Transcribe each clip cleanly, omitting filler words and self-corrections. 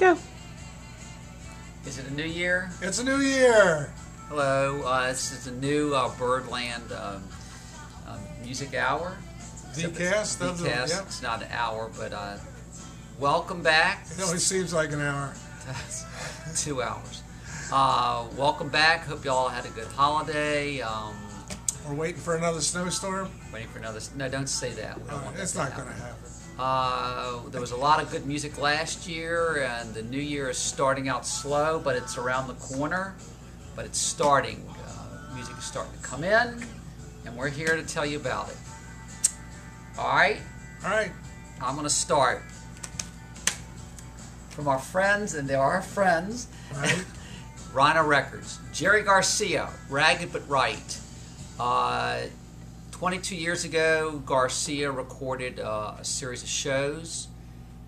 Go. Is it a new year? It's a new year. Hello, this is the new Birdland music hour. Decast? Decast. It's not an hour, but welcome back. It always seems like an hour. 2 hours. Welcome back. Hope you all had a good holiday. We're waiting for another snowstorm. Waiting for another. No, don't say that. We don't want it's that not going to happen. There was a lot of good music last year, and the new year is starting out slow, but it's around the corner. But it's starting. Music is starting to come in, and we're here to tell you about it. All right? All right. I'm going to start. From our friends, and they are friends, Right. Rhino Records. Jerry Garcia, Ragged But Right. 22 years ago, Garcia recorded a series of shows,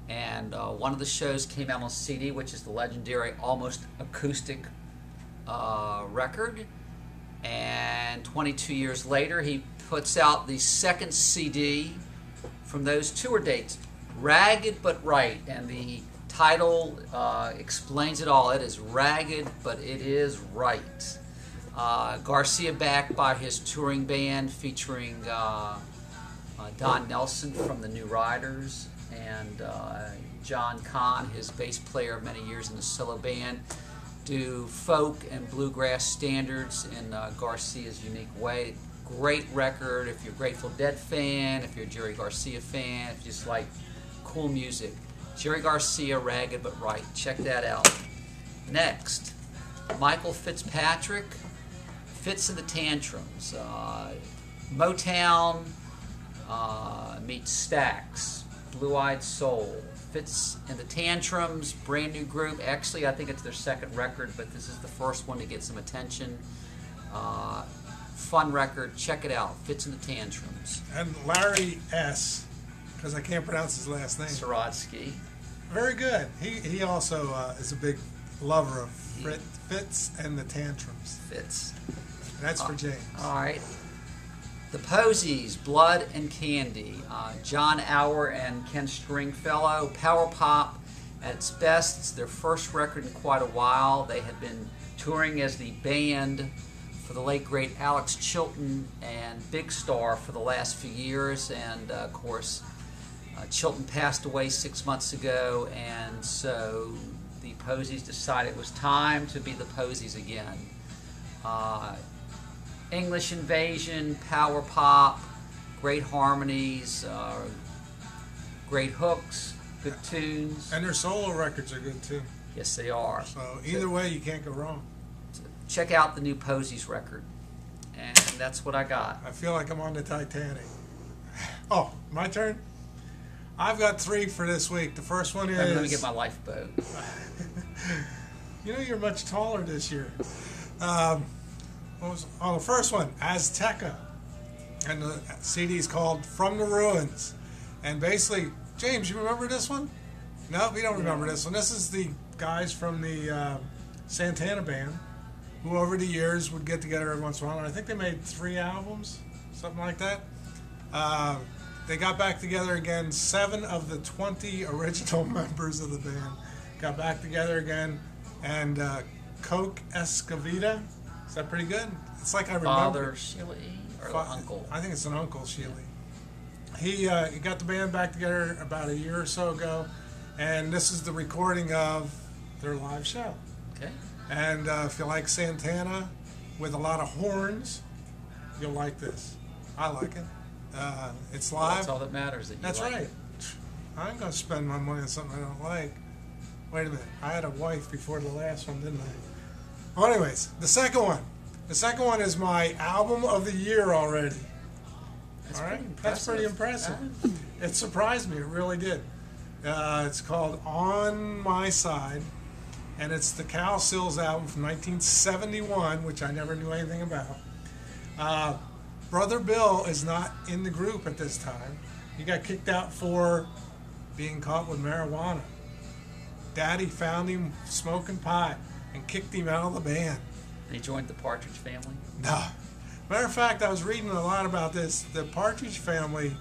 and one of the shows came out on CD, which is the legendary Almost Acoustic record. And 22 years later, he puts out the second CD from those tour dates, Ragged But Right, and the title explains it all. It is ragged, but it is right. Garcia backed by his touring band featuring Don Nelson from the New Riders and John Kahn, his bass player of many years in the solo band, do folk and bluegrass standards in Garcia's unique way. Great record if you're a Grateful Dead fan, if you're a Jerry Garcia fan, if you just like cool music. Jerry Garcia, Ragged But Right. Check that out. Next, Michael Fitzpatrick, Fitz and the Tantrums. Motown meets Stax, Blue Eyed Soul. Fitz and the Tantrums, brand new group. Actually, I think it's their second record, but this is the first one to get some attention. Fun record. Check it out. Fitz and the Tantrums. And Larry S., because I can't pronounce his last name. Sorodsky. Very good. He also is a big lover of Fitz and the Tantrums. Fitz. That's for James. All right. The Posies, Blood and Candy. John Auer and Ken Stringfellow. Power pop at its best. It's their first record in quite a while. They had been touring as the band for the late great Alex Chilton and Big Star for the last few years, and of course Chilton passed away 6 months ago, and so the Posies decided it was time to be the Posies again. English Invasion, power pop, great harmonies, great hooks, good tunes. And their solo records are good too. Yes, they are. So either way, you can't go wrong. Check out the new Posies record. And that's what I got. I feel like I'm on the Titanic. Oh, my turn? I've got 3 for this week. The first one is... Let me get my lifeboat. You know, you're much taller this year. The first one, Azteca. And the CD is called From the Ruins. And basically, James, you remember this one? No, we don't remember this one. This is the guys from the Santana Band, who over the years would get together every once in a while. And I think they made 3 albums, something like that. They got back together again. 7 of the 20 original members of the band got back together again. And Coke Escavita, is that pretty good? It's like I remember. Father Shealy or uncle? I think it's an Uncle Shealy. He got the band back together about a year or so ago. And this is the recording of their live show. Okay. And if you like Santana with a lot of horns, you'll like this. I like it. It's live. Well, that's all that matters. That's like right. It. I'm going to spend my money on something I don't like. Wait a minute. I had a wife before the last one, didn't I? Well, anyways, the second one. The second one is my album of the year already. That's all right? pretty impressive. That's pretty impressive. It surprised me. It really did. It's called On My Side. And it's the Cowsills album from 1971, which I never knew anything about. Brother Bill is not in the group at this time. He got kicked out for being caught with marijuana. Daddy found him smoking pot and kicked him out of the band. And he joined the Partridge Family? No. Matter of fact, I was reading a lot about this. The Partridge Family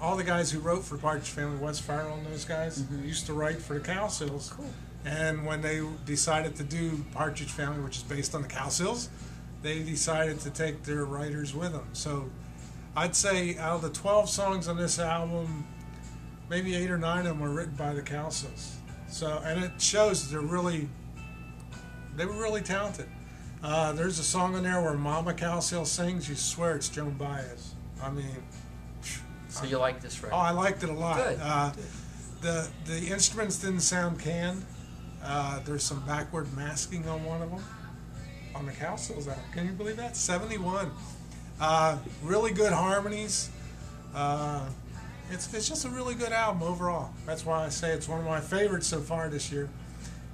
all the guys who wrote for Partridge Family, Wes Farrell and those guys, used to write for the Cowsills. Cool. And when they decided to do Partridge Family, which is based on the Cowsills, they decided to take their writers with them. So I'd say out of the 12 songs on this album, maybe 8 or 9 of them were written by the Cowsills. So, and it shows they were really talented. There's a song on there where Mama Cowsill sings. You swear it's Joan Baez. I mean, so you like this record? Oh, I liked it a lot. Good. The instruments didn't sound canned. There's some backward masking on one of them on the Cowsills album. Can you believe that? 71. Really good harmonies. It's just a really good album overall. That's why I say it's one of my favorites so far this year.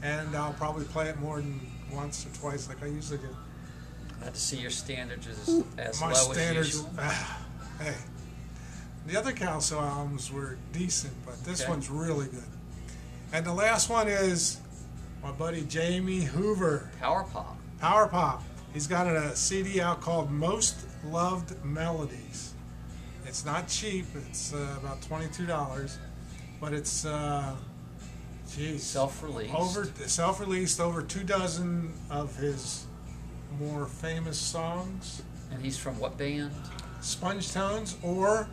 And I'll probably play it more than once or twice like I usually do. Glad to see your standards as My low standards, as usual. Hey, the other Cowsill albums were decent, but this one's really good. And the last one is my buddy Jamie Hoover. Power Pop. Power Pop. He's got a CD out called Most Loved Melodies. It's not cheap. It's about $22, but it's self-released. Self-released, over 24 of his more famous songs. And he's from what band? Sponge Tones, or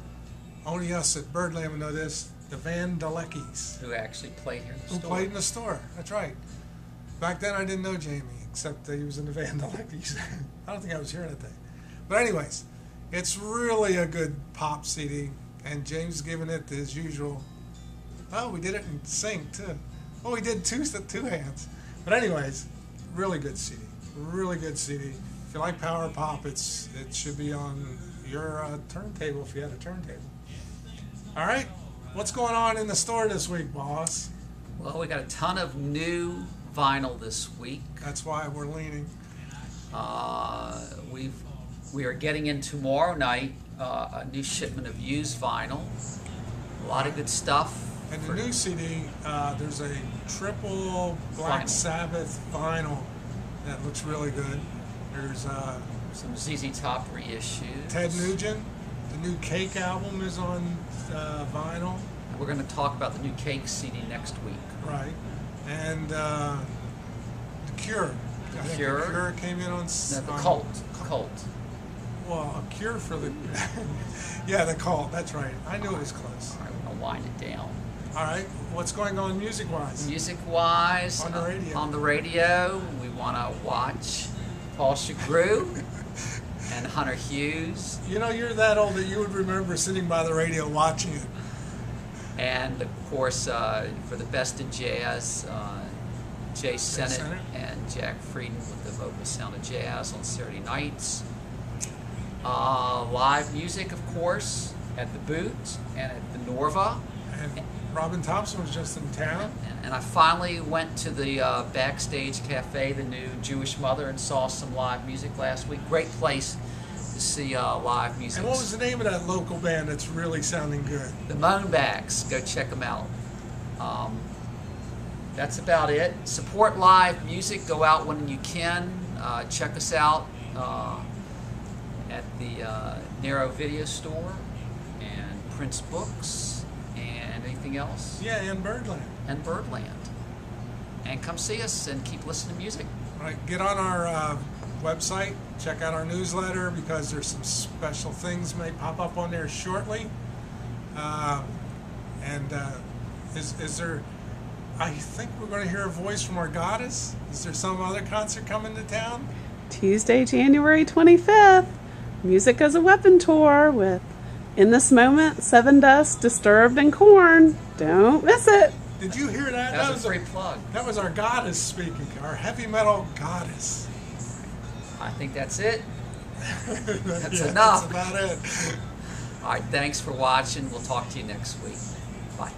only us at Birdland would know this, the Van Deleckis. Who actually played here in the store. Who played in the store, that's right. Back then I didn't know Jamie, except that he was in the Van Deleckis. I don't think I was here that day. But anyways, it's really a good pop CD, and James is giving it his usual, oh, we did it in sync too. Oh, we did two hands. But anyways, really good CD. Really good CD. If you like power pop, it should be on your turntable if you had a turntable. All right, what's going on in the store this week, boss? Well, we got a ton of new vinyl this week. That's why we're leaning. We are getting in tomorrow night a new shipment of used vinyl. A lot of good stuff. And the new CD, there's a triple Black Sabbath vinyl that looks really good. There's some ZZ Top reissues. Ted Nugent, the new Cake album is on vinyl. We're going to talk about the new Cake CD next week. Right. And The Cure. The Cure. The Cure came in on... No, the Cult. Cult. Well, A Cure for the... yeah, the Cult. That's right. I knew it was close. All right, we're going to wind it down. All right. What's going on music-wise? Music-wise, on the radio. On the radio, we want to watch Paul Chagru and Hunter Hughes. You know, you're that old that you would remember sitting by the radio watching it. And, of course, for the best in jazz, Jay Sennett and Jack Frieden with the vocal sound of jazz on Saturday nights. Live music, of course, at the Boot and at the Norva. And Robin Thompson was just in town. And I finally went to the Backstage Cafe, the new Jewish Mother, and saw some live music last week. Great place to see live music. And what was the name of that local band that's really sounding good? The Moanbacks. Go check them out. That's about it. Support live music. Go out when you can. Check us out at the Narrow Video Store and Prince Books and anything else. Yeah, and Birdland. And Birdland. And come see us and keep listening to music. All right, get on our website. Check out our newsletter because there's some special things may pop up on there shortly. Is there... I think we're going to hear a voice from our goddess. Is there some other concert coming to town? Tuesday, January 25th. Music as a Weapon tour with In This Moment, Seven Dust, Disturbed, and Korn. Don't miss it. Did you hear that? That was a free plug. That was our goddess speaking, our heavy metal goddess. I think that's it. That's yeah, enough. That's about it. All right, thanks for watching. We'll talk to you next week. Bye.